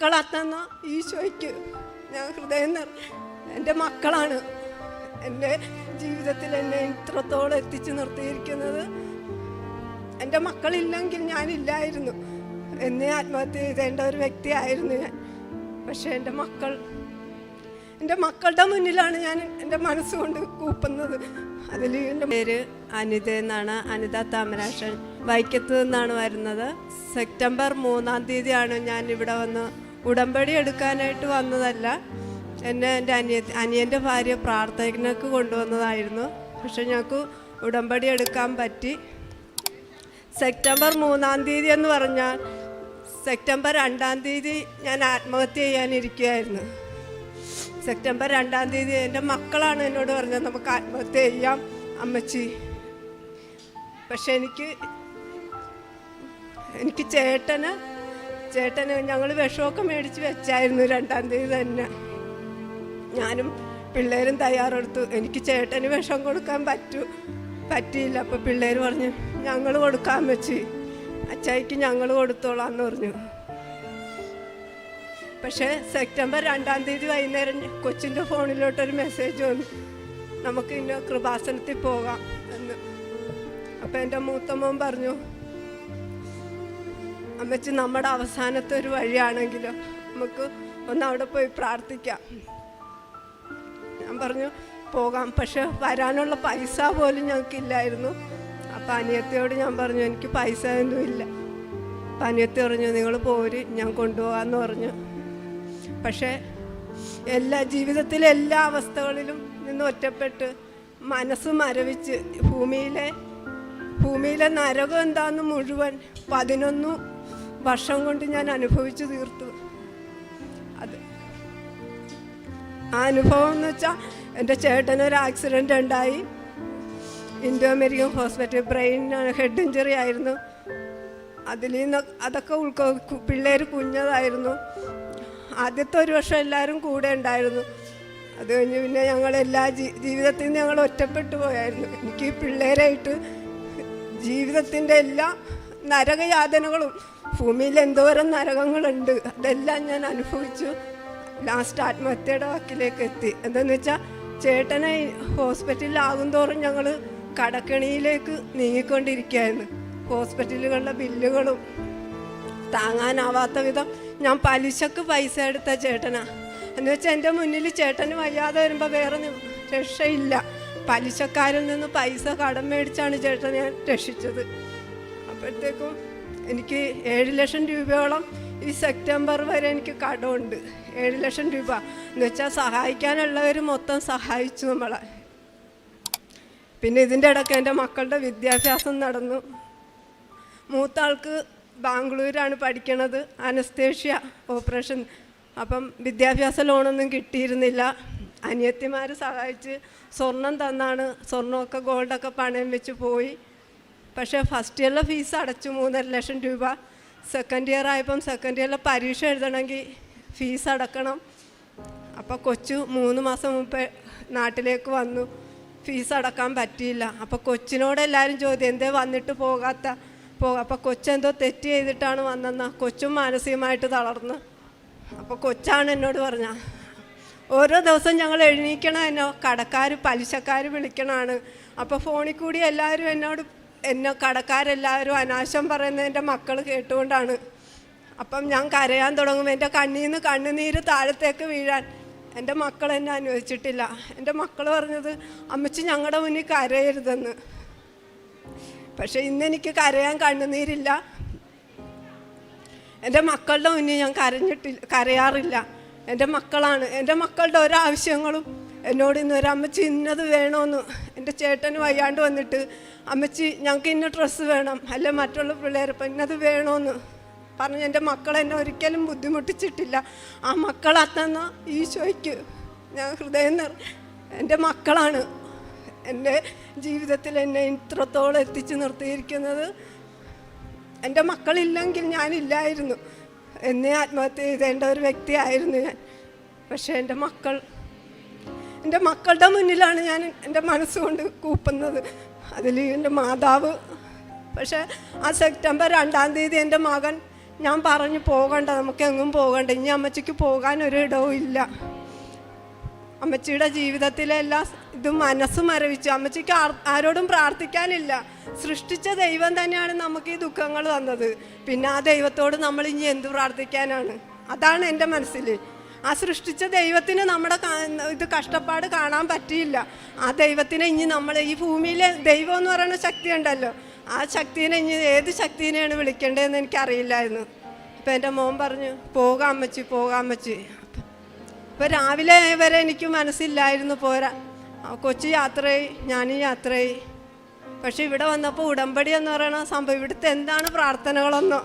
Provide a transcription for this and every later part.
മക്കളാത്തന്ന ഈശോയ്ക്ക് ഞാൻ ഹൃദയം എൻ്റെ മക്കളാണ് എൻ്റെ ജീവിതത്തിൽ എന്നെ ഇത്രത്തോളം എത്തിച്ചു നിർത്തിയിരിക്കുന്നത്. എൻ്റെ മക്കളില്ലെങ്കിൽ ഞാനില്ലായിരുന്നു. എന്നെ ആത്മഹത്യ ചെയ്തേണ്ട ഒരു വ്യക്തിയായിരുന്നു ഞാൻ. പക്ഷേ എൻ്റെ മക്കളുടെ മുന്നിലാണ് ഞാൻ എൻ്റെ മനസ്സുകൊണ്ട് കൂപ്പുന്നത്. അതിൽ എൻ്റെ പേര് അനിത എന്നാണ്, അനിത താമരാശൻ. വൈക്കത്ത് നിന്നാണ് വരുന്നത്. സെപ്റ്റംബർ 3-ാം തീയതിയാണ് ഞാൻ ഇവിടെ വന്ന് ഉടമ്പടി എടുക്കാനായിട്ട് വന്നതല്ല. എന്നെ എൻ്റെ അനിയൻ്റെ ഭാര്യ പ്രാർത്ഥനയ്ക്ക് കൊണ്ടുവന്നതായിരുന്നു. പക്ഷെ ഞങ്ങൾക്ക് ഉടമ്പടി എടുക്കാൻ പറ്റി. സെപ്റ്റംബർ 3-ാം തീയതി എന്ന് പറഞ്ഞാൽ സെപ്റ്റംബർ 2-ാം തീയതി ഞാൻ ആത്മഹത്യ ചെയ്യാനിരിക്കുകയായിരുന്നു. സെപ്റ്റംബർ 2-ാം തീയതി എൻ്റെ മക്കളാണ് എന്നോട് പറഞ്ഞത് നമുക്ക് ആത്മഹത്യ ചെയ്യാം അമ്മച്ചി. പക്ഷെ എനിക്ക് ചേട്ടന് ഞങ്ങൾ വിഷമൊക്കെ മേടിച്ച് വെച്ചായിരുന്നു 2-ാം തീയതി തന്നെ. ഞാനും പിള്ളേരും തയ്യാറെടുത്തു. എനിക്ക് ചേട്ടന് വിഷം കൊടുക്കാൻ പറ്റിയില്ല. അപ്പോൾ പിള്ളേർ പറഞ്ഞു ഞങ്ങൾ കൊടുക്കാൻ വെച്ച് അച്ചായിക്ക് ഞങ്ങൾ കൊടുത്തോളാന്ന് പറഞ്ഞു. പക്ഷേ സെപ്റ്റംബർ 2-ാം തീയതി വൈകുന്നേരം കൊച്ചിൻ്റെ ഫോണിലോട്ടൊരു മെസ്സേജ് വന്നു, നമുക്ക് ഇന്ന് കൃപാസനത്തിൽ പോകാം എന്ന്. അപ്പം എൻ്റെ മൂത്ത മോൻ പറഞ്ഞു, അമ്മച്ചി നമ്മുടെ അവസാനത്തെ ഒരു വഴിയാണെങ്കിലോ നമുക്ക് ഒന്ന് അവിടെ പോയി പ്രാർത്ഥിക്കാം. ഞാൻ പറഞ്ഞു പോകാം. പക്ഷെ വരാനുള്ള പൈസ പോലും ഞങ്ങൾക്കില്ലായിരുന്നു. അപ്പം അനിയത്തിയോട് ഞാൻ പറഞ്ഞു എനിക്ക് പൈസ ഒന്നും ഇല്ല. അപ്പം അനിയത്തി പറഞ്ഞു നിങ്ങൾ പോര്, ഞാൻ കൊണ്ടുപോകാമെന്ന് പറഞ്ഞു. പക്ഷേ ജീവിതത്തിലെ എല്ലാ അവസ്ഥകളിലും നിന്ന് ഒറ്റപ്പെട്ട് മനസ്സ് മരവിച്ച് ഭൂമിയിലെ നരകം എന്താന്ന് മുഴുവൻ 11 വർഷം കൊണ്ട് ഞാൻ അനുഭവിച്ചു തീർത്തു. ആ അനുഭവം എന്ന് വെച്ചാൽ എൻ്റെ ചേട്ടനൊരു ആക്സിഡൻ്റ് ഉണ്ടായി. Indo American hospital brain head injury ആയിരുന്നു. അതൊക്കെ പിള്ളേർ കുഞ്ഞതായിരുന്നു. ആദ്യത്തെ ഒരു വർഷം എല്ലാവരും കൂടെ ഉണ്ടായിരുന്നു. അത് കഴിഞ്ഞ് പിന്നെ ജീവിതത്തിൽ നിന്ന് ഞങ്ങൾ ഒറ്റപ്പെട്ടു പോയായിരുന്നു. എനിക്ക് പിള്ളേരായിട്ട് ജീവിതത്തിൻ്റെ എല്ലാ നരകയാതനകളും, ഭൂമിയിൽ എന്തോരം നരകങ്ങളുണ്ട് അതെല്ലാം ഞാൻ അനുഭവിച്ചു. ലാസ്റ്റ് ആത്മഹത്യയുടെ വാക്കിലേക്ക് എത്തി. എന്താണെന്ന് വെച്ചാൽ ചേട്ടനെ ഹോസ്പിറ്റലിലാകും തോറും ഞങ്ങൾ കടക്കെണിയിലേക്ക് നീങ്ങിക്കൊണ്ടിരിക്കുകയായിരുന്നു. ഹോസ്പിറ്റലുകളിലെ ബില്ലുകളും താങ്ങാനാവാത്ത വിധം ഞാൻ പലിശക്ക് പൈസ എടുത്ത ചേട്ടനാ. എന്ന് വെച്ചാൽ എൻ്റെ മുന്നിൽ ചേട്ടന് വയ്യാതെ വരുമ്പോൾ വേറെ രക്ഷയില്ല. പലിശക്കാരിൽ നിന്ന് പൈസ കടം മേടിച്ചാണ് ചേട്ടനെ ഞാൻ രക്ഷിച്ചത്. അപ്പോഴത്തേക്കും എനിക്ക് 7 ലക്ഷം രൂപയോളം ഈ സെപ്റ്റംബർ വരെ എനിക്ക് കടമുണ്ട്. 7 ലക്ഷം രൂപ എന്ന് വെച്ചാൽ സഹായിക്കാനുള്ളവർ മൊത്തം സഹായിച്ചു നമ്മളെ. പിന്നെ ഇതിൻ്റെ ഇടയ്ക്ക് എൻ്റെ മക്കളുടെ വിദ്യാഭ്യാസം നടന്നു. മൂത്ത ആൾക്ക് ബാംഗ്ലൂരാണ് പഠിക്കണത്, അനസ്തേഷ്യ ഓപ്പറേഷൻ. അപ്പം വിദ്യാഭ്യാസ ലോണൊന്നും കിട്ടിയിരുന്നില്ല. അനിയത്തിമാർ സഹായിച്ച് സ്വർണം തന്നാണ്, സ്വർണ്ണമൊക്കെ ഗോൾഡൊക്കെ പണയം വെച്ച് പോയി. പക്ഷേ ഫസ്റ്റ് ഇയറിലെ ഫീസ് അടച്ചു 3.5 ലക്ഷം രൂപ. സെക്കൻഡ് ഇയർ ആയപ്പം സെക്കൻഡ് ഇയറിലെ പരീക്ഷ എഴുതണമെങ്കിൽ ഫീസ് അടക്കണം. അപ്പോൾ കൊച്ചു 3 മാസം മുമ്പ് നാട്ടിലേക്ക് വന്നു. ഫീസ് അടക്കാൻ പറ്റിയില്ല. അപ്പോൾ കൊച്ചിനോട് എല്ലാവരും ചോദ്യം എന്തേ വന്നിട്ട് അപ്പോൾ കൊച്ചെന്തോ തെറ്റ് ചെയ്തിട്ടാണ് വന്നെന്നാ. കൊച്ചും മാനസികമായിട്ട് തളർന്ന്. അപ്പോൾ കൊച്ചാണ് എന്നോട് പറഞ്ഞ ഓരോ ദിവസം ഞങ്ങൾ എഴുന്നേൽക്കണം, പലിശക്കാർ വിളിക്കണമാണ്. അപ്പോൾ ഫോണിൽ കൂടി എല്ലാവരും കടക്കാരെല്ലാവരും അനാശം പറയുന്നത് എൻ്റെ മക്കൾ കേട്ടുകൊണ്ടാണ്. അപ്പം ഞാൻ കരയാൻ തുടങ്ങും. എൻ്റെ കണ്ണിൽ നിന്ന് കണ്ണുനീര് താഴത്തേക്ക് വീഴാൻ എൻ്റെ മക്കൾ എന്നെ അനുവദിച്ചിട്ടില്ല. എൻ്റെ മക്കൾ പറഞ്ഞത് അമ്മച്ചി ഞങ്ങളുടെ മുന്നിൽ കരയരുതെന്ന്. പക്ഷെ ഇന്നെനിക്ക് കരയാൻ കണ്ണുനീരില്ല. എൻ്റെ മക്കളുടെ മുന്നിൽ ഞാൻ കരയാറില്ല. എൻ്റെ മക്കളാണ്. എൻ്റെ മക്കളുടെ ഒരാവശ്യങ്ങളും എന്നോട് ഇന്നൊരു അമ്മച്ചി ഇന്നത് വേണമെന്ന്. എൻ്റെ ചേട്ടന് വയ്യാണ്ട് വന്നിട്ട് അമ്മച്ചി ഞങ്ങൾക്ക് ഇന്ന ഡ്രസ്സ് വേണം, അല്ലെ മറ്റുള്ള പിള്ളേരിപ്പം ഇന്നത് വേണമെന്ന് പറഞ്ഞ് എൻ്റെ മക്കളെന്നെ ഒരിക്കലും ബുദ്ധിമുട്ടിച്ചിട്ടില്ല. ആ മക്കളാത്തന്ന ഈശോയ്ക്ക് ഞാൻ ഹൃദയം എൻ്റെ മക്കളാണ് എൻ്റെ ജീവിതത്തിൽ എന്നെ ഇത്രത്തോളം എത്തിച്ചു നിർത്തിയിരിക്കുന്നത്. എൻ്റെ മക്കളില്ലെങ്കിൽ ഞാനില്ലായിരുന്നു. എന്നെ ആത്മഹത്യ ചെയ്തേണ്ട ഒരു വ്യക്തിയായിരുന്നു ഞാൻ. പക്ഷേ എൻ്റെ മക്കളുടെ മുന്നിലാണ് ഞാൻ എൻ്റെ മനസ്സുകൊണ്ട് കൂപ്പുന്നത്. അതിൽ എൻ്റെ മാതാവ്. പക്ഷേ ആ സെപ്റ്റംബർ 2-ാം തീയതി എൻ്റെ മകൻ ഞാൻ പറഞ്ഞു പോകണ്ട, നമുക്ക് എങ്ങും പോകണ്ട, ഇനി അമ്മച്ചിക്ക് പോകാൻ ഒരു ഇടവും ഇല്ല. അമ്മച്ചിയുടെ ജീവിതത്തിലെല്ലാം ഇത് മനസ്സ് മരവിച്ചു. അമ്മച്ചിക്ക് ആരോടും പ്രാർത്ഥിക്കാനില്ല. സൃഷ്ടിച്ച ദൈവം തന്നെയാണ് നമുക്ക് ഈ ദുഃഖങ്ങൾ തന്നത്. പിന്നെ ആ ദൈവത്തോട് നമ്മൾ ഇനി എന്ത് പ്രാർത്ഥിക്കാനാണ്? അതാണ് എൻ്റെ മനസ്സിൽ. ആ സൃഷ്ടിച്ച ദൈവത്തിന് നമ്മുടെ ഇത് കഷ്ടപ്പാട് കാണാൻ പറ്റിയില്ല. ആ ദൈവത്തിനെ ഇനി നമ്മൾ ഈ ഭൂമിയിലെ ദൈവം എന്ന് പറയുന്ന ശക്തി ഉണ്ടല്ലോ, ആ ശക്തിനെ ഇനി ഏത് ശക്തിനെയാണ് വിളിക്കേണ്ടതെന്ന് എനിക്കറിയില്ലായിരുന്നു. അപ്പം എൻ്റെ മോൻ പറഞ്ഞു പോകാം അമ്മച്ചി, പോകാം അമ്മച്ചി. അപ്പോൾ രാവിലെ വരെ എനിക്ക് മനസ്സില്ലായിരുന്നു പോരാ. കൊച്ചി യാത്രയായി, ഞാനും യാത്രയായി. പക്ഷെ ഇവിടെ വന്നപ്പോൾ ഉടമ്പടി എന്ന് പറയുന്ന സംഭവം, ഇവിടുത്തെ എന്താണ് പ്രാർത്ഥനകളൊന്നോ,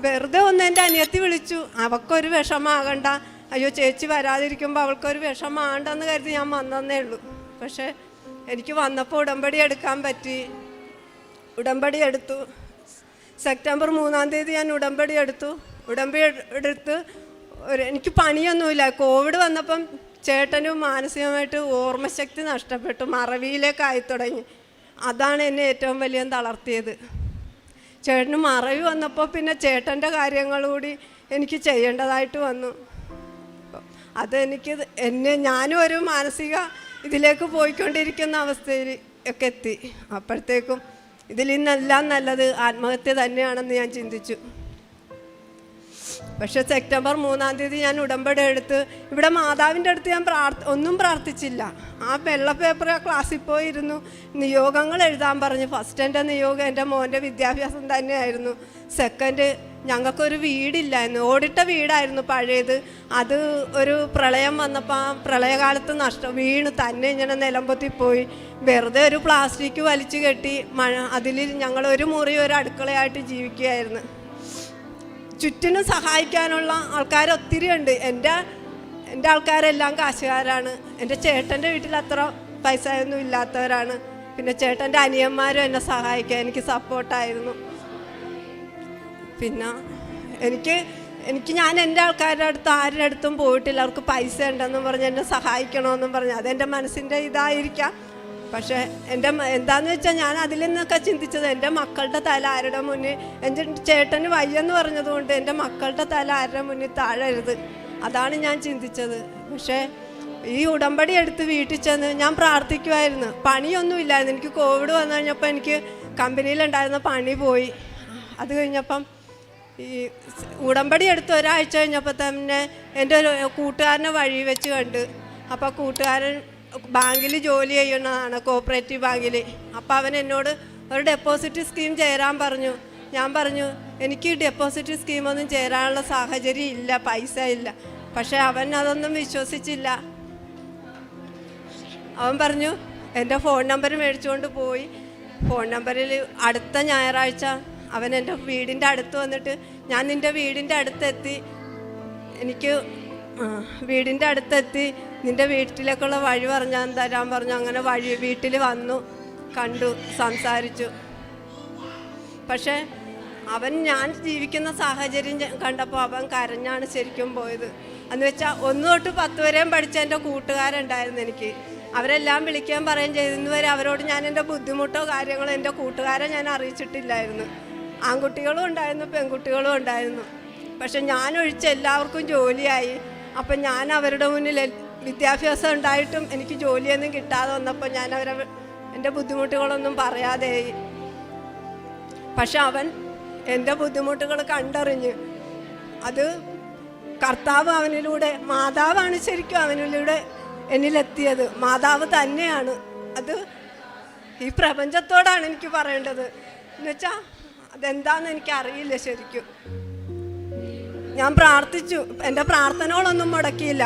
വെറുതെ ഒന്ന് എൻ്റെ അനിയത്തി വിളിച്ചു. അവൾക്കൊരു വിഷമാകണ്ട, അയ്യോ ചേച്ചി വരാതിരിക്കുമ്പോൾ അവൾക്കൊരു വിഷമാകണ്ടെന്ന് കരുതി ഞാൻ വന്നതേ ഉള്ളൂ. പക്ഷേ എനിക്ക് വന്നപ്പോൾ ഉടമ്പടി എടുക്കാൻ പറ്റി. ഉടമ്പടി എടുത്തു. സെപ്റ്റംബർ 3-ാം തീയതി ഞാൻ ഉടമ്പടി എടുത്തു. ഉടമ്പടി എടുത്ത് എനിക്ക് പണിയൊന്നുമില്ല. കോവിഡ് വന്നപ്പം ചേട്ടനും മാനസികമായിട്ട് ഓർമ്മശക്തി നഷ്ടപ്പെട്ടു, മറവിയിലേക്കായി തുടങ്ങി. അതാണ് എന്നെ ഏറ്റവും വലിയ തളർത്തിയത്. ചേട്ടന് മറവി വന്നപ്പോൾ പിന്നെ ചേട്ടൻ്റെ കാര്യങ്ങൾ കൂടി എനിക്ക് ചെയ്യേണ്ടതായിട്ട് വന്നു. ഞാനും ഒരു മാനസിക ഇതിലേക്ക് പോയിക്കൊണ്ടിരിക്കുന്ന അവസ്ഥയിൽ ഒക്കെ എത്തി. അപ്പോഴത്തേക്കും ഇതിൽ നിന്നെല്ലാം നല്ലത് ആത്മഹത്യ തന്നെയാണെന്ന് ഞാൻ ചിന്തിച്ചു. പക്ഷെ സെപ്റ്റംബർ 3-ാം തീയതി ഞാൻ ഉടമ്പടി എടുത്ത് ഇവിടെ മാതാവിൻ്റെ അടുത്ത് ഞാൻ ഒന്നും പ്രാർത്ഥിച്ചില്ല. ആ വെള്ള പേപ്പർ ക്ലാസ്സിൽ പോയിരുന്നു. നിയോഗങ്ങൾ എഴുതാൻ പറഞ്ഞു. ഫസ്റ്റ് എൻ്റെ നിയോഗം എൻ്റെ മോൻ്റെ വിദ്യാഭ്യാസം തന്നെയായിരുന്നു. സെക്കൻഡ്, ഞങ്ങൾക്കൊരു വീടില്ലായിരുന്നു, ഓടിട്ട വീടായിരുന്നു പഴയത്. അത് ഒരു പ്രളയം വന്നപ്പോൾ ആ പ്രളയകാലത്ത് വീണ് തന്നെ ഇങ്ങനെ നിലമ്പൊത്തിപ്പോയി. വെറുതെ ഒരു പ്ലാസ്റ്റിക് വലിച്ചു കെട്ടി അതിൽ ഞങ്ങളൊരു മുറി ഒരു അടുക്കളയായിട്ട് ജീവിക്കുകയായിരുന്നു. ചുറ്റിനും സഹായിക്കാനുള്ള ആൾക്കാർ ഒത്തിരി ഉണ്ട്. എൻ്റെ ആൾക്കാരെല്ലാം കാശുകാരാണ്. എൻ്റെ ചേട്ടൻ്റെ വീട്ടിൽ അത്ര പൈസയൊന്നും ഇല്ലാത്തവരാണ്. പിന്നെ ചേട്ടൻ്റെ അനിയന്മാരും എന്നെ സഹായിക്കാൻ എനിക്ക് സപ്പോർട്ടായിരുന്നു. പിന്നെ ഞാൻ എൻ്റെ ആൾക്കാരുടെ അടുത്ത് ആരുടെ അടുത്തും പോയിട്ടില്ല. അവർക്ക് പൈസ ഉണ്ടെന്നും പറഞ്ഞ് എന്നെ സഹായിക്കണമെന്നും പറഞ്ഞ് അതെൻ്റെ മനസ്സിൻ്റെ ഇതായിരിക്കാം. പക്ഷേ എന്താണെന്ന് വെച്ചാൽ ഞാൻ അതിൽ നിന്നൊക്കെ ചിന്തിച്ചത് എൻ്റെ മക്കളുടെ തല ആരുടെ മുന്നിൽ, എൻ്റെ ചേട്ടന് വയ്യെന്ന് പറഞ്ഞതുകൊണ്ട് എൻ്റെ മക്കളുടെ തല ആരുടെ മുന്നിൽ താഴരുത്, അതാണ് ഞാൻ ചിന്തിച്ചത്. പക്ഷേ ഈ ഉടമ്പടി എടുത്ത് വീട്ടിൽ ചെന്ന് ഞാൻ പ്രാർത്ഥിക്കുമായിരുന്നു. പണിയൊന്നുമില്ലായിരുന്നു. എനിക്ക് കോവിഡ് വന്നു കഴിഞ്ഞപ്പോൾ എനിക്ക് കമ്പനിയിലുണ്ടായിരുന്ന പണി പോയി. അത് കഴിഞ്ഞപ്പം ഈ ഉടമ്പടി എടുത്ത് ഒരാഴ്ച കഴിഞ്ഞപ്പോൾ തന്നെ എൻ്റെ ഒരു കൂട്ടുകാരനെ വഴി വെച്ച് കണ്ട്. അപ്പോൾ കൂട്ടുകാരൻ ബാങ്കിൽ ജോലി ചെയ്യുന്നതാണ്, കോപ്പറേറ്റീവ് ബാങ്കിൽ. അപ്പോൾ അവൻ എന്നോട് ഒരു ഡെപ്പോസിറ്റ് സ്കീം ചേരാൻ പറഞ്ഞു. ഞാൻ പറഞ്ഞു എനിക്ക് ഡെപ്പോസിറ്റ് സ്കീമൊന്നും ചേരാനുള്ള സാഹചര്യം ഇല്ല, പൈസ ഇല്ല. പക്ഷേ അവൻ അതൊന്നും വിശ്വസിച്ചില്ല. അവൻ പറഞ്ഞു എൻ്റെ ഫോൺ നമ്പർ മേടിച്ചുകൊണ്ട് പോയി. ഫോൺ നമ്പറിൽ അടുത്ത ഞായറാഴ്ച അവൻ എൻ്റെ വീടിൻ്റെ അടുത്ത് വന്നിട്ട് ഞാൻ നിൻ്റെ വീടിൻ്റെ അടുത്തെത്തി, എനിക്ക് വീടിൻ്റെ അടുത്തെത്തി, നിൻ്റെ വീട്ടിലേക്കുള്ള വഴി തരാൻ പറഞ്ഞു. അങ്ങനെ വീട്ടിൽ വന്നു, കണ്ടു, സംസാരിച്ചു. പക്ഷേ ഞാൻ ജീവിക്കുന്ന സാഹചര്യം കണ്ടപ്പോൾ അവൻ കരഞ്ഞാണ് ശരിക്കും പോയത്. എന്ന് വെച്ചാൽ 1 തൊട്ട് 10 വരെയും പഠിച്ച എൻ്റെ കൂട്ടുകാരുണ്ടായിരുന്നു എനിക്ക്. അവരെല്ലാം വിളിക്കാൻ പറയുകയും ചെയ്തു. വരെ അവരോട് ഞാൻ എൻ്റെ ബുദ്ധിമുട്ടോ കാര്യങ്ങളോ എൻ്റെ കൂട്ടുകാരെ ഞാൻ അറിയിച്ചിട്ടില്ലായിരുന്നു. ആൺകുട്ടികളും ഉണ്ടായിരുന്നു, പെൺകുട്ടികളും ഉണ്ടായിരുന്നു. പക്ഷെ ഞാനൊഴിച്ച് എല്ലാവർക്കും ജോലിയായി. അപ്പം ഞാൻ അവരുടെ മുന്നിൽ വിദ്യാഭ്യാസം ഉണ്ടായിട്ടും എനിക്ക് ജോലിയൊന്നും കിട്ടാതെ വന്നപ്പോൾ ഞാൻ എൻ്റെ ബുദ്ധിമുട്ടുകളൊന്നും പറയാതെയായി. പക്ഷെ അവൻ എൻ്റെ ബുദ്ധിമുട്ടുകൾ കണ്ടറിഞ്ഞ് അത് കർത്താവ് അവനിലൂടെ, മാതാവാണ് ശരിക്കും അവനിലൂടെ എന്നിലെത്തിയത്. മാതാവ് തന്നെയാണ് അത്. ഈ പ്രപഞ്ചത്തോടാണ് എനിക്ക് പറയേണ്ടത്. എന്നുവെച്ചാൽ അതെന്താണെന്ന് എനിക്കറിയില്ല ശരിക്കും. ഞാൻ പ്രാർത്ഥിച്ചു, എൻ്റെ പ്രാർത്ഥനകളൊന്നും മുടക്കിയില്ല.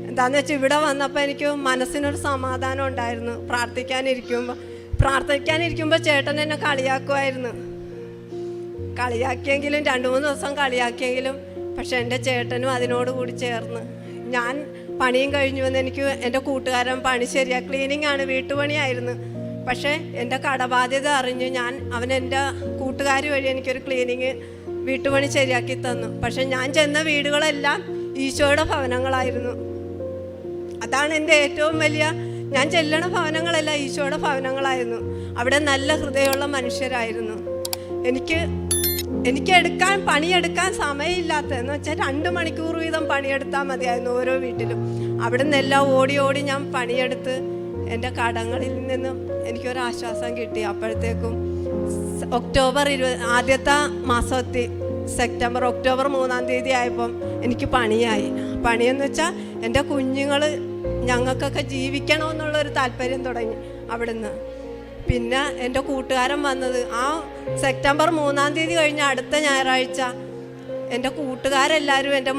എന്താണെന്ന് വെച്ചാൽ ഇവിടെ വന്നപ്പോൾ എനിക്ക് മനസ്സിനൊരു സമാധാനം ഉണ്ടായിരുന്നു. പ്രാർത്ഥിക്കാനിരിക്കുമ്പോൾ ചേട്ടൻ എന്നെ കളിയാക്കുമായിരുന്നു. കളിയാക്കിയെങ്കിലും 2-3 ദിവസം കളിയാക്കിയെങ്കിലും പക്ഷെ എൻ്റെ ചേട്ടനും അതിനോട് കൂടി ചേർന്ന് ഞാൻ പണിയും കഴിഞ്ഞു വന്ന് എനിക്ക് എൻ്റെ കൂട്ടുകാരൻ പണി ശരിയാ, ക്ലീനിങ് ആണ്, വീട്ടുപണിയായിരുന്നു. പക്ഷേ എൻ്റെ കടബാധ്യത അറിഞ്ഞ് അവൻ എൻ്റെ കൂട്ടുകാർ വഴി എനിക്കൊരു ക്ലീനിങ് വീട്ടുപണി ശരിയാക്കി തന്നു. പക്ഷെ ഞാൻ ചെന്ന വീടുകളെല്ലാം ഈശോയുടെ ഭവനങ്ങളായിരുന്നു. അതാണ് എൻ്റെ ഏറ്റവും വലിയ, ഞാൻ ചെല്ലണ ഭവനങ്ങളെല്ലാം ഈശോയുടെ ഭവനങ്ങളായിരുന്നു. അവിടെ നല്ല ഹൃദയമുള്ള മനുഷ്യരായിരുന്നു. എനിക്ക് എനിക്ക് പണിയെടുക്കാൻ സമയമില്ലാത്തതെന്ന് വെച്ചാൽ 2 മണിക്കൂർ വീതം പണിയെടുത്താൽ മതിയായിരുന്നു ഓരോ വീട്ടിലും. അവിടെ നിന്നെല്ലാം ഓടി ഓടി ഞാൻ പണിയെടുത്ത് എൻ്റെ കടങ്ങളിൽ നിന്നും എനിക്കൊരാശ്വാസം കിട്ടി. അപ്പോഴത്തേക്കും ഒക്ടോബർ 20 ആദ്യത്തെ മാസത്തി ഒക്ടോബർ 3-ാം തീയതി ആയപ്പം എനിക്ക് പണിയെന്ന് വെച്ചാൽ എൻ്റെ കുഞ്ഞുങ്ങൾ ഞങ്ങൾക്കൊക്കെ ജീവിക്കണമെന്നുള്ളൊരു താല്പര്യം തുടങ്ങി അവിടുന്ന്. പിന്നെ എൻ്റെ കൂട്ടുകാരൻ വന്നത് ആ സെപ്റ്റംബർ 3-ാം തീയതി കഴിഞ്ഞ അടുത്ത ഞായറാഴ്ച എൻ്റെ കൂട്ടുകാരെല്ലാവരും എൻ്റെ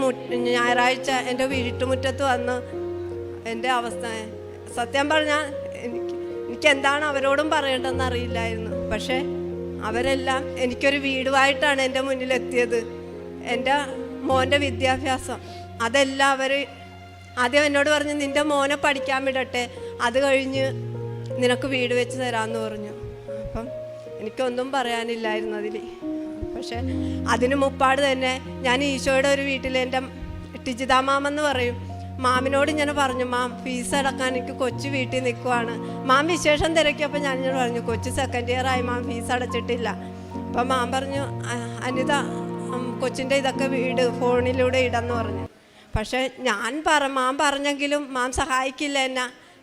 ഞായറാഴ്ച എൻ്റെ വീട്ടുമുറ്റത്ത് വന്ന് എൻ്റെ അവസ്ഥ സത്യം പറഞ്ഞാൽ എനിക്ക് എന്താണ് അവരോടും പറയേണ്ടതെന്ന് അറിയില്ലായിരുന്നു. പക്ഷേ അവരെല്ലാം എനിക്കൊരു വീടുമായിട്ടാണ് എൻ്റെ മുന്നിലെത്തിയത്. എൻ്റെ മോൻ്റെ വിദ്യാഭ്യാസം അതെല്ലാം അവർ ആദ്യം എന്നോട് പറഞ്ഞു, നിൻ്റെ മോനെ പഠിക്കാൻ വിടട്ടെ, അത് കഴിഞ്ഞ് നിനക്ക് വീട് വെച്ച് തരാമെന്ന് പറഞ്ഞു. അപ്പം എനിക്കൊന്നും പറയാനില്ലായിരുന്നു അതിൽ. പക്ഷേ അതിന് മുപ്പാട് തന്നെ ഞാൻ ഈശോയുടെ ഒരു വീട്ടിൽ എൻ്റെ ടിജിത മാമെന്ന് പറയും മാമിനോട് ഇങ്ങനെ പറഞ്ഞു, മാം ഫീസ് അടക്കാൻ എനിക്ക് കൊച്ചു വീട്ടിൽ നിൽക്കുവാണ്. മാം വിശേഷം തിരക്കിയപ്പോൾ ഞാനിങ്ങനെ പറഞ്ഞു, കൊച്ചു 2nd ഇയർ ആയി, മാം ഫീസ് അടച്ചിട്ടില്ല. അപ്പം മാം പറഞ്ഞു, അനിത കൊച്ചിൻ്റെ ഇതൊക്കെ വീട് ഫോണിലൂടെ ഇടെന്ന് പറഞ്ഞു. പക്ഷേ മാം പറഞ്ഞെങ്കിലും മാം സഹായിക്കില്ല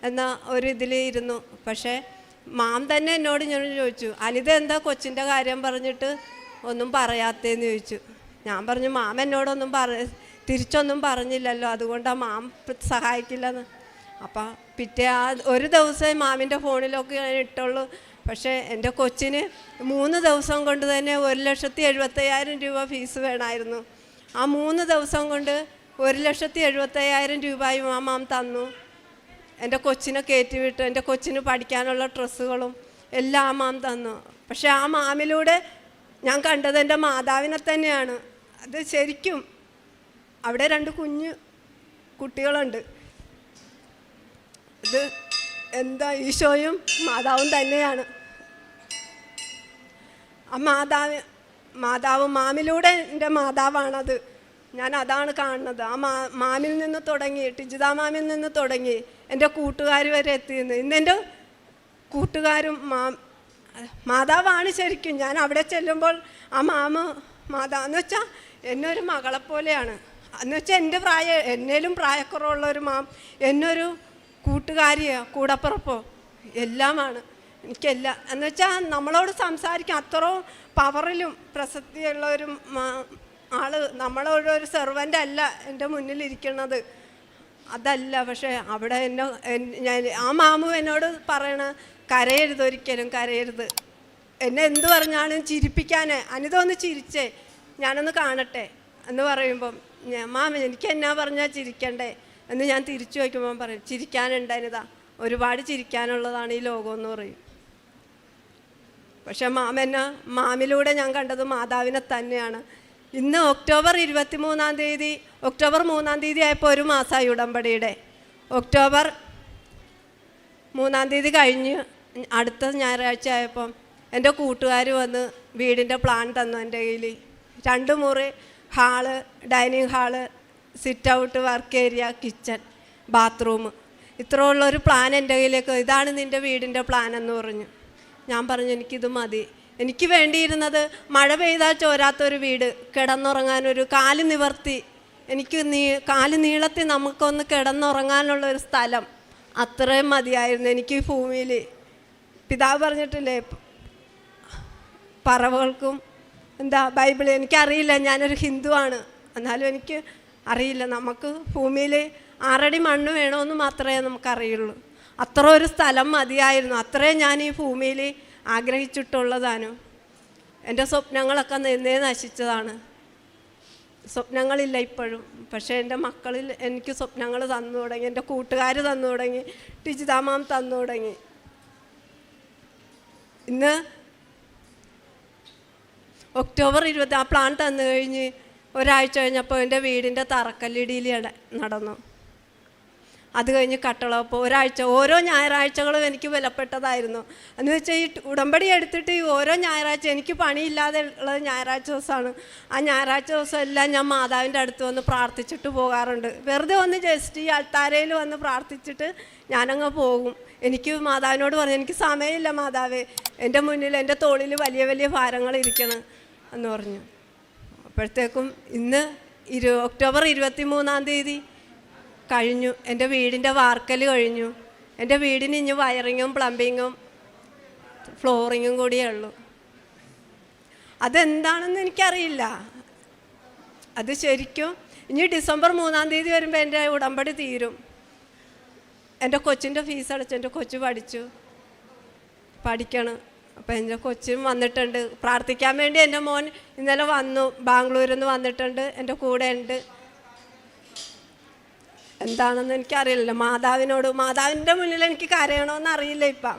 എന്ന ഒരു ഇതിൽ ഇരുന്നു. പക്ഷേ മാം തന്നെ എന്നോട് ഞാൻ ചോദിച്ചു, അനിത എന്താ കൊച്ചിൻ്റെ കാര്യം പറഞ്ഞിട്ട് ഒന്നും പറയാത്തേന്ന് ചോദിച്ചു. ഞാൻ പറഞ്ഞു, മാം എന്നോടൊന്നും തിരിച്ചൊന്നും പറഞ്ഞില്ലല്ലോ, അതുകൊണ്ടാണ് മാം സഹായിക്കില്ലെന്ന്. അപ്പം പിറ്റേ ഒരു ദിവസമേ മാമിൻ്റെ ഫോണിലൊക്കെ ഞാൻ ഇട്ടുള്ളൂ. പക്ഷേ എൻ്റെ കൊച്ചിന് 3 ദിവസം കൊണ്ട് തന്നെ 1,75,000 രൂപ ഫീസ് വേണമായിരുന്നു. ആ 3 ദിവസം കൊണ്ട് 1,75,000 രൂപയും ആ മാം തന്നു. എൻ്റെ കൊച്ചിനെ കയറ്റിവിട്ടു. എൻ്റെ കൊച്ചിന് പഠിക്കാനുള്ള ഡ്രസ്സുകളും എല്ലാം ആ മാം തന്നു. പക്ഷേ ആ മാമിലൂടെ ഞാൻ കണ്ടത് എൻ്റെ മാതാവിനെ തന്നെയാണ്. അത് ശരിക്കും അവിടെ 2 കുഞ്ഞു കുട്ടികളുണ്ട്. ഇത് എന്താ ഈശോയും മാതാവും തന്നെയാണ്. ആ മാതാവ് മാമിലൂടെ എൻ്റെ മാതാവാണത്. ഞാൻ അതാണ് കാണുന്നത്. ആ മാമിൽ നിന്ന് തുടങ്ങി, ടിജിത മാമിൽ നിന്ന് തുടങ്ങി എൻ്റെ കൂട്ടുകാർ വരെ എത്തിയിരുന്നു. ഇന്നെൻ്റെ കൂട്ടുകാരും മാതാവാണ് ശരിക്കും. ഞാൻ അവിടെ ചെല്ലുമ്പോൾ ആ മാതാന്ന് വെച്ചാൽ എന്നെ ഒരു മകളെപ്പോലെയാണ്. എന്ന് വെച്ചാൽ എന്നേലും പ്രായക്കുറവുള്ളൊരു എന്നൊരു കൂട്ടുകാരിയോ കൂടപ്പിറപ്പോ എല്ലാമാണ് എനിക്കെല്ലാം. എന്ന് വെച്ചാൽ നമ്മളോട് സംസാരിക്കാൻ അത്രയും പവറിലും പ്രസക്തിയുള്ളൊരു ആള്. നമ്മളൊരു സെർവൻ്റ് അല്ല എൻ്റെ മുന്നിലിരിക്കുന്നത്, അതല്ല. പക്ഷേ അവിടെ ആ മാമു എന്നോട് പറയണ, കരയരുത്, ഒരിക്കലും കരയരുത്. എന്നെ എന്ത് പറഞ്ഞാലും ചിരിപ്പിക്കാനേ, അനിത ഒന്ന് ചിരിച്ചേ, ഞാനൊന്ന് കാണട്ടെ എന്ന് പറയുമ്പം മാമ എനിക്ക് എന്നാ പറഞ്ഞാൽ ചിരിക്കണ്ടേ എന്ന് ഞാൻ തിരിച്ചു വയ്ക്കുമ്പോൾ പറയും, ചിരിക്കാനുണ്ട് അനിത, ഒരുപാട് ചിരിക്കാനുള്ളതാണ് ഈ ലോകമെന്ന് പറയും. പക്ഷെ മാമിലൂടെ ഞാൻ കണ്ടത് മാതാവിനെ തന്നെയാണ്. ഇന്ന് ഒക്ടോബർ 3-ാം തീയതി ആയപ്പോൾ 1 മാസമായി ഉടമ്പടിയുടെ. ഒക്ടോബർ 3-ാം തീയതി കഴിഞ്ഞ് അടുത്ത ഞായറാഴ്ച ആയപ്പം എൻ്റെ കൂട്ടുകാർ വന്ന് വീടിൻ്റെ പ്ലാൻ തന്നു എൻ്റെ കയ്യിൽ. 2 മുറി, hall, dining hall, sit out, work area, kitchen, bathroom, ഇത്രയുള്ളൊരു പ്ലാൻ എൻ്റെ കയ്യിലേക്ക്, ഇതാണ് നിൻ്റെ വീടിൻ്റെ പ്ലാൻ എന്ന് പറഞ്ഞു. ഞാൻ പറഞ്ഞു, എനിക്കിത് മതി. എനിക്ക് വേണ്ടിയിരുന്നത് മഴ പെയ്താൽ ചോരാത്തൊരു വീട്, കിടന്നുറങ്ങാനൊരു കാല് നിവർത്തി, എനിക്ക് കാല് നീളത്തിൽ നമുക്കൊന്ന് കിടന്നുറങ്ങാനുള്ളൊരു സ്ഥലം, അത്രയും മതിയായിരുന്നു എനിക്ക് ഈ ഭൂമിയിൽ. പിതാവ് പറഞ്ഞിട്ടില്ലേ, പറവകൾക്കും എന്താ ബൈബിൾ, എനിക്കറിയില്ല, ഞാനൊരു ഹിന്ദുവാണ്, എന്നാലും എനിക്ക് അറിയില്ല. നമുക്ക് ഭൂമിയിൽ 6 അടി മണ്ണ് വേണമെന്ന് മാത്രമേ നമുക്കറിയുള്ളൂ. അത്ര ഒരു സ്ഥലം മതിയായിരുന്നു. അത്രയും ഞാൻ ഈ ഭൂമിയിൽ ആഗ്രഹിച്ചിട്ടുള്ളതാണ്. എൻ്റെ സ്വപ്നങ്ങളൊക്കെ നിന്നേ നശിച്ചതാണ്. സ്വപ്നങ്ങളില്ല ഇപ്പോഴും. പക്ഷേ എൻ്റെ മക്കളിൽ എനിക്ക് സ്വപ്നങ്ങൾ തന്നു തുടങ്ങി, എൻ്റെ കൂട്ടുകാർ തന്നു തുടങ്ങി, ടിജിത മാം തന്നു തുടങ്ങി. ഇന്ന് ഒക്ടോബർ 20 ആ പ്ലാൻ തന്നു കഴിഞ്ഞ് ഒരാഴ്ച കഴിഞ്ഞപ്പോൾ എൻ്റെ വീടിൻ്റെ തറക്കല്ലിടിയിൽ നടന്നു. അത് കഴിഞ്ഞ് കട്ടളപ്പോൾ ഒരാഴ്ച, ഓരോ ഞായറാഴ്ചകളും എനിക്ക് വിലപ്പെട്ടതായിരുന്നു. എന്ന് വെച്ചാൽ ഈ ഉടമ്പടി എടുത്തിട്ട് ഈ ഓരോ ഞായറാഴ്ച എനിക്ക് പണിയില്ലാതെ ഉള്ളത് ഞായറാഴ്ച ദിവസമാണ്. ആ ഞായറാഴ്ച ദിവസം എല്ലാം ഞാൻ മാതാവിൻ്റെ അടുത്ത് വന്ന് പ്രാർത്ഥിച്ചിട്ട് പോകാറുണ്ട്. വെറുതെ ഒന്ന് ജസ്റ്റ് ഈ അൾത്താരയിൽ വന്ന് പ്രാർത്ഥിച്ചിട്ട് ഞാനങ്ങ് പോകും. എനിക്ക് മാതാവിനോട് പറഞ്ഞു, എനിക്ക് സമയമില്ല മാതാവേ, എൻ്റെ മുന്നിൽ എൻ്റെ തോളിൽ വലിയ വലിയ ഭാരങ്ങൾ ഇരിക്കണം. എന്ന് പറഞ്ഞു. അപ്പോഴത്തേക്കും ഇന്ന് ഒക്ടോബർ 23 കഴിഞ്ഞു. എൻ്റെ വീടിൻ്റെ വാർക്കൽ കഴിഞ്ഞു. എൻ്റെ വീടിന് ഇനി വയറിങ്ങും പ്ലംബിങ്ങും ഫ്ലോറിങ്ങും കൂടിയേ ഉള്ളൂ. അതെന്താണെന്ന് എനിക്കറിയില്ല. അത് ശരിക്കും ഇനി ഡിസംബർ 3 വരുമ്പോൾ എൻ്റെ ഉടമ്പടി തീരും. എൻ്റെ കൊച്ചിൻ്റെ ഫീസ് അടച്ചു. എൻ്റെ കൊച്ചു പഠിക്കണം. അപ്പം എൻ്റെ കൊച്ചും വന്നിട്ടുണ്ട് പ്രാർത്ഥിക്കാൻ വേണ്ടി. എൻ്റെ മോൻ ഇന്നലെ വന്നു, ബാംഗ്ലൂരിൽ നിന്ന് വന്നിട്ടുണ്ട്, എൻ്റെ കൂടെ ഉണ്ട്. എന്താണെന്ന് എനിക്കറിയില്ല. മാതാവിൻ്റെ മുന്നിൽ എനിക്ക് കരയണമെന്ന് അറിയില്ല ഇപ്പം.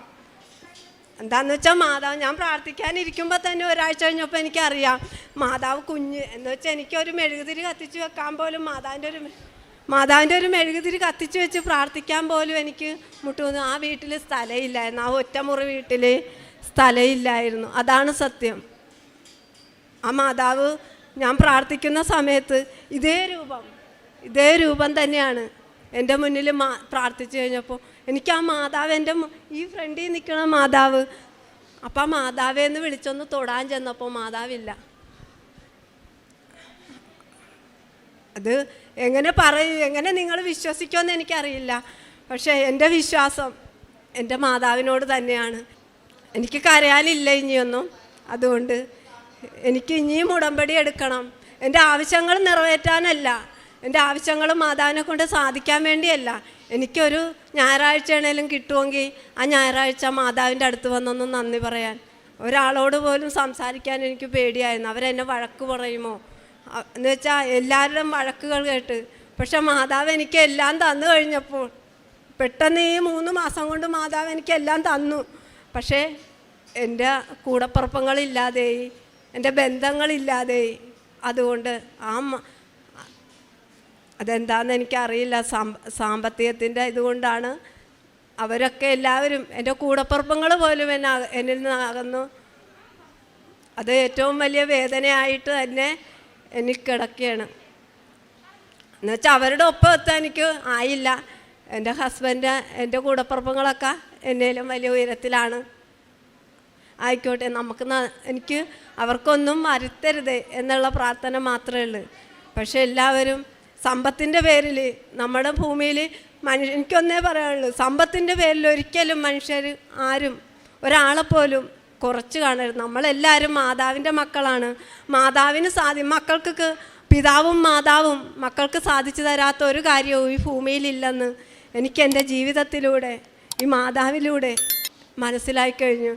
എന്താണെന്ന് വെച്ചാൽ മാതാവ്, ഞാൻ പ്രാർത്ഥിക്കാനിരിക്കുമ്പോൾ തന്നെ ഒരാഴ്ച കഴിഞ്ഞപ്പോൾ എനിക്കറിയാം മാതാവ് കുഞ്ഞ് എന്ന് വെച്ചാൽ എനിക്കൊരു മെഴുകുതിരി കത്തിച്ച് വെക്കാൻ പോലും മാതാവിൻ്റെ ഒരു മെഴുകുതിരി കത്തിച്ച് വെച്ച് പ്രാർത്ഥിക്കാൻ പോലും എനിക്ക് മുട്ടുവന്നു. ആ വീട്ടിൽ സ്ഥലമില്ലായിരുന്നു. ആ ഒറ്റമുറി വീട്ടിൽ സ്ഥലമില്ലായിരുന്നു. അതാണ് സത്യം. ആ മാതാവ് ഞാൻ പ്രാർത്ഥിക്കുന്ന സമയത്ത് ഇതേ രൂപം തന്നെയാണ് എൻ്റെ മുന്നിൽ പ്രാർത്ഥിച്ചു കഴിഞ്ഞപ്പോൾ എനിക്ക് ആ മാതാവ് ഈ ഫ്രണ്ടിൽ നിൽക്കുന്ന മാതാവ്. അപ്പം ആ മാതാവേന്ന് വിളിച്ചൊന്ന് തൊടാൻ ചെന്നപ്പോൾ മാതാവില്ല. അത് എങ്ങനെ നിങ്ങൾ വിശ്വസിക്കുമെന്ന് എനിക്കറിയില്ല. പക്ഷേ എൻ്റെ വിശ്വാസം എൻ്റെ മാതാവിനോട് തന്നെയാണ്. എനിക്ക് കരയാനില്ല ഇനിയൊന്നും. അതുകൊണ്ട് എനിക്ക് ഇനിയും ഉടമ്പടി എടുക്കണം. എൻ്റെ ആവശ്യങ്ങൾ നിറവേറ്റാനല്ല, എൻ്റെ ആവശ്യങ്ങൾ മാതാവിനെ കൊണ്ട് സാധിക്കാൻ വേണ്ടിയല്ല. എനിക്കൊരു ഞായറാഴ്ചയാണേലും കിട്ടുമെങ്കിൽ ആ ഞായറാഴ്ച മാതാവിൻ്റെ അടുത്ത് വന്നൊന്ന് നന്ദി പറയാൻ. ഒരാളോട് പോലും സംസാരിക്കാൻ എനിക്ക് പേടിയായിരുന്നു. അവരെന്നെ വഴക്ക് പറയുമോ എന്ന് വെച്ചാൽ എല്ലാവരുടെയും വഴക്കുകൾ കേട്ട്. പക്ഷെ മാതാവ് എനിക്ക് എല്ലാം തന്നു കഴിഞ്ഞപ്പോൾ പെട്ടെന്ന് ഈ 3 മാസം കൊണ്ട് മാതാവ് എനിക്കെല്ലാം തന്നു. പക്ഷേ എൻ്റെ കൂടപ്പുറപ്പങ്ങളില്ലാതെയായി, എൻ്റെ ബന്ധങ്ങളില്ലാതെയായി. അതുകൊണ്ട് അതെന്താണെന്ന് എനിക്കറിയില്ല. സാമ്പത്തികത്തിൻ്റെ ഇതുകൊണ്ടാണ്. അവരൊക്കെ എല്ലാവരും എൻ്റെ കൂടപ്പുറപ്പങ്ങൾ പോലും എന്നിൽ നിന്ന് അകന്നു. അത് ഏറ്റവും വലിയ വേദനയായിട്ട് തന്നെ എനിക്ക് കിടക്കുകയാണ്. എന്നുവെച്ചാൽ അവരുടെ ഒപ്പം എത്താൻ എനിക്ക് ആയില്ല. എൻ്റെ ഹസ്ബൻഡ്, എൻ്റെ കൂടപ്പുറപ്പങ്ങളൊക്കെ എന്നേലും വലിയ ഉയരത്തിലാണ്. ആയിക്കോട്ടെ, എനിക്ക് അവർക്കൊന്നും വരുത്തരുത് എന്നുള്ള പ്രാർത്ഥന മാത്രമേ ഉള്ളൂ. പക്ഷേ എല്ലാവരും സമ്പത്തിൻ്റെ പേരിൽ നമ്മുടെ ഭൂമിയിൽ എനിക്കൊന്നേ പറയാനുള്ളൂ, സമ്പത്തിൻ്റെ പേരിൽ ഒരിക്കലും മനുഷ്യർ ആരും ഒരാളെപ്പോലും കുറച്ച് കാണരുത്. നമ്മളെല്ലാവരും മാതാവിൻ്റെ മക്കളാണ്. മാതാവിന് മക്കൾക്ക് പിതാവും മാതാവും മക്കൾക്ക് സാധിച്ചു തരാത്ത ഒരു കാര്യവും ഈ ഭൂമിയിലില്ലെന്ന് എനിക്ക് എൻ്റെ ജീവിതത്തിലൂടെ ഈ മാതാവിലൂടെ മനസ്സിലായി കഴിഞ്ഞു.